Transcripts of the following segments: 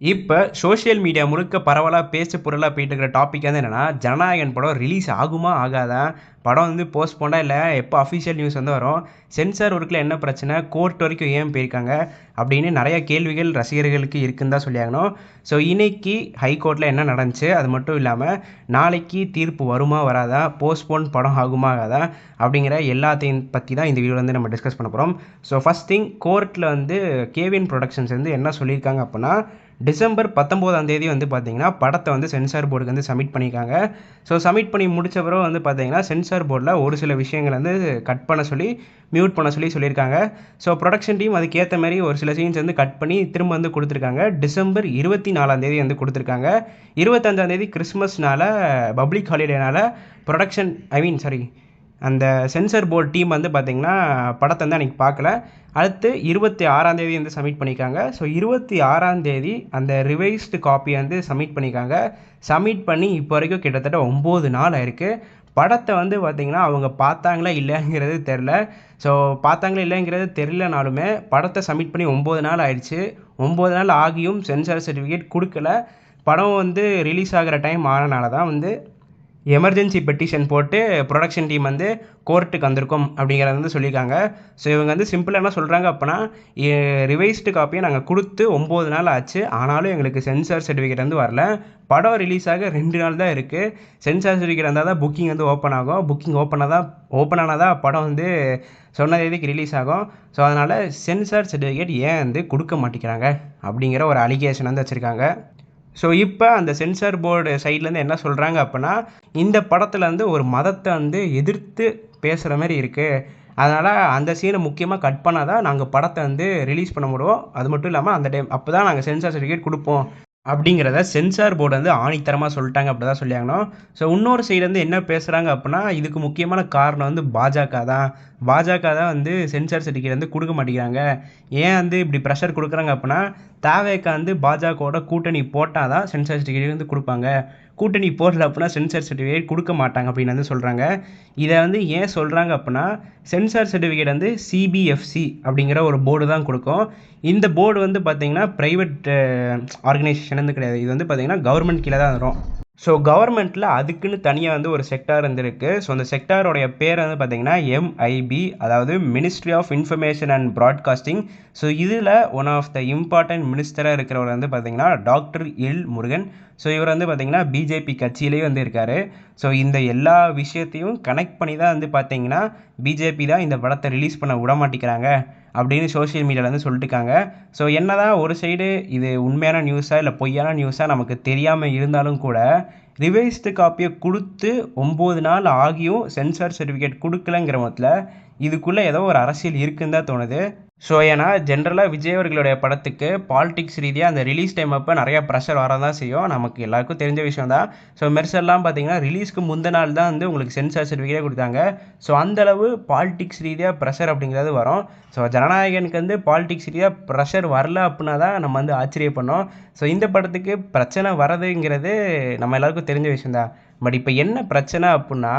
இப்ப social media முழுக்க பரவலா பேச்சு பொருளா போயிட்டு இருக்கிற டாபிக் வந்து என்னன்னா, ஜனநாயகன் படம் ரிலீஸ் ஆகுமா? ஆகாதா? படம் வந்து போஸ்ட்போன்டா இல்ல எப்போ அஃபிஷியல் நியூஸ் வந்து வரும்? சென்சார் ஒர்க்ல என்ன பிரச்சனை? கோர்ட் வரைக்கும் ஏன் போயிருக்காங்க? அப்படின்னு நெறைய கேள்விகள் ரசிகர்களுக்கு இருக்குன்னு தான் சொல்லியாகணும். ஸோ இன்னைக்கு ஹைகோர்ட்ல என்ன நடந்துச்சு? அது மட்டும் இல்லாம நாளைக்கு தீர்ப்பு வருமா? வராதா? போஸ்ட்போன் படம் ஆகுமா? ஆகாதா? அப்படிங்கிற எல்லாத்தையும் பத்தி தான் இந்த வீடியோல வந்து நம்ம டிஸ்கஸ் பண்ண போறோம். ஸோ ஃபர்ஸ்ட் திங் கோர்ட்ல வந்து கேவின் புரொடக்ஷன்ஸ் வந்து என்ன சொல்லியிருக்காங்க அப்படின்னா, டிசம்பர் 19ஆம் தேதி வந்து பார்த்தீங்கன்னா, படத்த வந்து சென்சார் போர்டுக்கு வந்து சப்மிட் பண்ணியிருக்காங்க. ஸோ சப்மிட் பண்ணி முடிச்ச பிறகு வந்து பார்த்தீங்கன்னா, சென்சார் போர்ட்ல ஒரு சில விஷயங்கள வந்து கட் பண்ண சொல்லி, மியூட் பண்ண சொல்லி சொல்லியிருக்காங்க. ஸோ புரொடக்ஷன் டீம் அதுக்கேத்த மாரி ஒரு சில சீன்ஸ் வந்து கட் பண்ணி திரும்ப வந்து குடுத்துருக்காங்க. டிசம்பர் 24ஆம் தேதி வந்து குடுத்துருக்காங்க. 25ஆம் தேதி கிறிஸ்மஸ்னால பப்ளிக் ஹாலிடேனால புரொடக்ஷன் ஐ மீன் சாரி அந்த சென்சார் போர்ட் டீம் வந்து பார்த்தீங்கன்னா, படத்த வந்து அன்னைக்கு பார்க்கல. அடுத்து 26ஆம் தேதி வந்து சப்மிட் பண்ணியிருக்காங்க. ஸோ 26ஆம் தேதி அந்த ரிவைஸ்டு காப்பிய வந்து சப்மிட் பண்ணியிருக்காங்க. சப்மிட் பண்ணி இப்போ வரைக்கும் கிட்டத்தட்ட 9 நாள் ஆயிருக்கு. படத்த வந்து பார்த்தீங்கன்னா, அவங்க பார்த்தாங்களா இல்லையாங்கிறது தெரில. ஸோ பார்த்தாங்களா இல்லையாங்கிறது தெரிலனாலுமே, படத்த சப்மிட் பண்ணி 9 நாள் ஆயிடுச்சு. 9 நாள் ஆகியும் சென்சார் சர்டிஃபிகேட் குடுக்கல. படம் வந்து ரிலீஸ் ஆகுற டைம் ஆனனால தான் வந்து எமர்ஜென்சி பெட்டிஷன் போட்டு புரொடக்ஷன் டீம் வந்து கோர்ட்டுக்கு வந்திருக்கோம் அப்படிங்கிறத வந்து சொல்லியிருக்காங்க. ஸோ இவங்க வந்து சிம்பிளாக என்ன சொல்கிறாங்க அப்படின்னா, ரிவைஸ்டு காப்பியை நாங்கள் கொடுத்து 9 நாள் ஆச்சு, ஆனாலும் எங்களுக்கு சென்சார் சர்டிஃபிகேட் வந்து வரல. படம் ரிலீஸ் ஆக 2 நாள் தான் இருக்குது. சென்சார் சர்டிஃபிகேட் வந்தால் தான் புக்கிங் வந்து ஓப்பன் ஆகும். புக்கிங் ஓப்பன் ஆனால் தான் படம் வந்து சொன்ன தேதிக்கு ரிலீஸ் ஆகும். ஸோ அதனால் சென்சார் சர்டிஃபிகேட் ஏன் வந்து கொடுக்க மாட்டேங்கிறாங்க அப்படிங்கிற ஒரு அலிகேஷன் வந்து வச்சுருக்காங்க. ஸோ இப்போ அந்த சென்சார் போர்டு சைட்லேருந்து என்ன சொல்கிறாங்க அப்படின்னா, இந்த படத்தில் வந்து ஒரு மதத்தை வந்து எதிர்த்து பேசுகிற மாதிரி இருக்குது. அதனால் அந்த சீனை முக்கியமாக கட் பண்ணால் தான் நாங்கள் படத்தை வந்து ரிலீஸ் பண்ண முடியும். அது மட்டும் இல்லாமல் அந்த டைம் அப்போ தான் நாங்கள் சென்சார் சர்டிஃபிகேட் கொடுப்போம் அப்படிங்கிறத சென்சார் போர்டு வந்து ஆணித்தரமாக சொல்லிட்டாங்க. அப்படி தான் சொல்லியாகணும். ஸோ இன்னொரு சைடுலேருந்து என்ன பேசுகிறாங்க அப்படின்னா, இதுக்கு முக்கியமான காரணம் வந்து பாஜக தான். பாஜக தான் வந்து சென்சார் சர்டிஃபிகேட் வந்து கொடுக்க மாட்டேங்கிறாங்க. ஏன் வந்து இப்படி ப்ரெஷர் கொடுக்குறாங்க அப்படின்னா, தாவேக்கா வந்து பாஜகவோட கூட்டணி போட்டால் தான் சென்சார் சர்டிஃபிகேட் வந்து கொடுப்பாங்க. கூட்டணி போடல அப்படின்னா சென்சார் சர்டிஃபிகேட் கொடுக்க மாட்டாங்க அப்படின்னு வந்து சொல்கிறாங்க. இதை வந்து ஏன் சொல்கிறாங்க அப்படின்னா, சென்சார் சர்டிஃபிகேட் வந்து சிபிஎஃப்சி அப்படிங்கிற ஒரு போர்டு தான் கொடுக்கும். இந்த போர்டு வந்து பார்த்தீங்கன்னா பிரைவேட் ஆர்கனைசேஷன் வந்து கிடையாது. இது வந்து பார்த்தீங்கன்னா கவர்மெண்ட் கீழே தான் வரும். ஸோ கவர்மெண்ட்டில் அதுக்குன்னு தனியாக வந்து ஒரு செக்டார் இருந்திருக்கு. ஸோ அந்த செக்டாரோடைய பேர் வந்து பார்த்தீங்கன்னா எம்ஐபி, அதாவது ministry of information and broadcasting. So இதில் ஒன் ஆஃப் த இம்பார்ட்டன்ட் மினிஸ்டராக இருக்கிறவர் வந்து பார்த்தீங்கன்னா டாக்டர் எல் முருகன். ஸோ இவர் வந்து பார்த்தீங்கன்னா பிஜேபி கட்சியிலேயே வந்து இருக்கார். ஸோ இந்த எல்லா விஷயத்தையும் கனெக்ட் பண்ணி தான் வந்து பார்த்தீங்கன்னா பிஜேபி தான் இந்த படத்தை ரிலீஸ் பண்ண விட மாட்டேங்கிறாங்க அப்படின்னு சோஷியல் மீடியாவில் வந்து சொல்லிட்டுருக்காங்க. ஸோ என்னதான் ஒரு சைடு இது உண்மையான நியூஸாக இல்லை பொய்யான நியூஸாக நமக்கு தெரியாமல் இருந்தாலும் கூட, ரிவைஸ்டு காப்பியை கொடுத்து 9 நாள் ஆகியும் சென்சார் சர்டிஃபிகேட் கொடுக்கலங்கிற மொத்தத்தில் இதுக்குள்ளே ஏதோ ஒரு அரசியல் இருக்குன்னு தான் தோணுது. ஸோ ஏன்னா ஜென்ரலாக விஜய் அவர்களுடைய படத்துக்கு பாலிடிக்ஸ் ரீதியாக அந்த ரிலீஸ் டைம் அப்போ நிறையா ப்ரெஷர் வர தான் செய்யும். நமக்கு எல்லாருக்கும் தெரிஞ்ச விஷயம் தான். ஸோ மெர்சல்லாம் பார்த்தீங்கன்னா ரிலீஸ்க்கு முந்தின நாள் தான் வந்து உங்களுக்கு சென்சார் சர்டிஃபிகேட்டே கொடுத்தாங்க. ஸோ அந்தளவு பாலிடிக்ஸ் ரீதியாக ப்ரெஷர் அப்படிங்கிறது வரும். ஸோ ஜனநாயகனுக்கு வந்து பாலிடிக்ஸ் ரீதியாக ப்ரெஷர் வரல அப்படின்னா தான் நம்ம வந்து ஆச்சரியப்படணும். ஸோ இந்த படத்துக்கு பிரச்சனை வரதுங்கிறது நம்ம எல்லாருக்கும் தெரிஞ்ச விஷயம் தான். பட் இப்போ என்ன பிரச்சனை அப்படின்னா,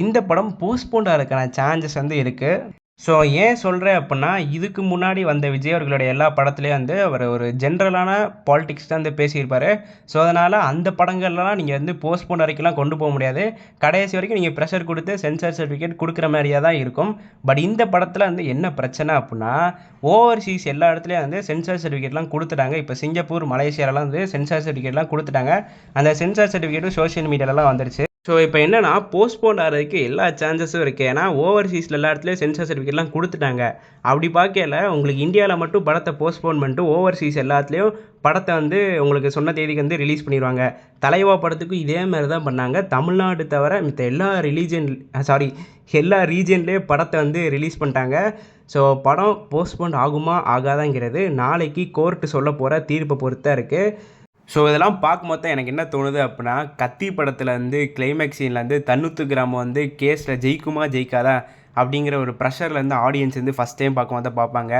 இந்த படம் போஸ்ட்போண்ட் ஆகிறதுக்கான சான்சஸ் வந்து இருக்குது. ஸோ ஏன் சொல்கிறேன் அப்படின்னா, இதுக்கு முன்னாடி வந்த விஜய் அவர்களுடைய எல்லா படத்துலேயும் வந்து அவர் ஒரு ஜென்ரலான பாலிடிக்ஸ் தான் வந்து பேசியிருப்பார். ஸோ அதனால் அந்த படங்கள்லாம் நீங்கள் வந்து போஸ்ட்போன் வரைக்கும்லாம் கொண்டு போக முடியாது. கடைசி வரைக்கும் நீங்கள் ப்ரெஷர் கொடுத்து சென்சார் சர்டிஃபிகேட் கொடுக்குற மாதிரியே தான் இருக்கும். பட் இந்த படத்தில் வந்து என்ன பிரச்சனை அப்படின்னா, ஓவர்சீஸ் எல்லா இடத்துலையும் வந்து சென்சார் சர்டிஃபிகேட்லாம் கொடுத்துட்டாங்க. இப்போ சிங்கப்பூர், மலேசியாலலாம் வந்து சென்சார் சர்டிஃபிகேட்லாம் கொடுத்துட்டாங்க. அந்த சென்சார் சர்டிஃபிகேட்டும் சோஷியல் மீடியாலலாம் வந்துருச்சு. ஸோ இப்போ என்னன்னா போஸ்ட்போன் ஆகிறதுக்கு எல்லா சான்சஸும் இருக்குது. ஏன்னா ஓவர்சீஸில் எல்லா இடத்துலையும் சென்சார் சர்டிஃபிகேட்லாம் கொடுத்துட்டாங்க. அப்படி பார்க்கையில உங்களுக்கு இந்தியாவில் மட்டும் படத்தை போஸ்ட்போன் பண்ணிட்டு ஓவர்சீஸ் எல்லாத்துலேயும் படத்தை வந்து உங்களுக்கு சொன்ன தேதிக்கு வந்து ரிலீஸ் பண்ணிடுவாங்க. தலைவா படத்துக்கும் இதே மாதிரி தான் பண்ணாங்க. தமிழ்நாடு தவிர மித்த எல்லா ரீஜன்லேயும் படத்தை வந்து ரிலீஸ் பண்ணிட்டாங்க. ஸோ படம் போஸ்ட்போன் ஆகுமா ஆகாதாங்கிறது நாளைக்கு கோர்ட்டு சொல்ல போகிற தீர்ப்பை பொறுத்து தான் இருக்குது. ஸோ இதெல்லாம் பார்க்கும்போது தான் எனக்கு என்ன தோணுது அப்படின்னா, கத்தி படத்தில் வந்து கிளைமேக்ஸ் சீனில் வந்து தன்னுத்து கிராமம் வந்து கேஸில் ஜெயிக்குமா ஜெயிக்காதா அப்படிங்கிற ஒரு ப்ரெஷரில் வந்து ஆடியன்ஸ் வந்து ஃபஸ்ட் டைம் பார்க்கும்போது தான் பார்ப்பாங்க.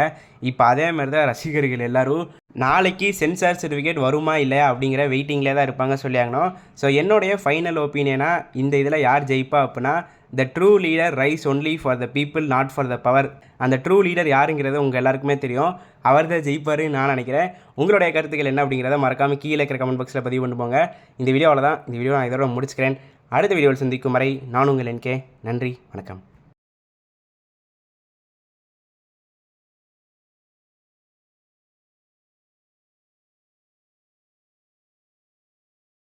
இப்போ அதே மாதிரி தான் ரசிகர்கள் எல்லோரும் நாளைக்கு சென்சார் சர்டிஃபிகேட் வருமா இல்லையா அப்படிங்கிற வெயிட்டிங்லேயே தான் இருப்பாங்க சொல்லியாகணும். ஸோ என்னுடைய ஃபைனல் ஒப்பீனியனாக இந்த இதில் யார் ஜெயிப்பா அப்படின்னா, the true leader rice only for the people not for the power. அந்த ட்ரூ லீடர் யாருங்கிறது உங்கள் எல்லாருக்குமே தெரியும். அவர் தான் ஜெயிப்பாருன்னு நான் நினைக்கிறேன். உங்களுடைய கருத்துக்கள் என்ன அப்படிங்கிறத மறக்காமல் கீழே இருக்கிற கமெண்ட் பாக்ஸில் பதிவு பண்ணி போங்க. இந்த வீடியோவில் தான் இந்த வீடியோ நான் இதோட முடிச்சுக்கிறேன். அடுத்த வீடியோவில் சந்திக்கும் வரை நான் உங்கள் NK. நன்றி, வணக்கம்.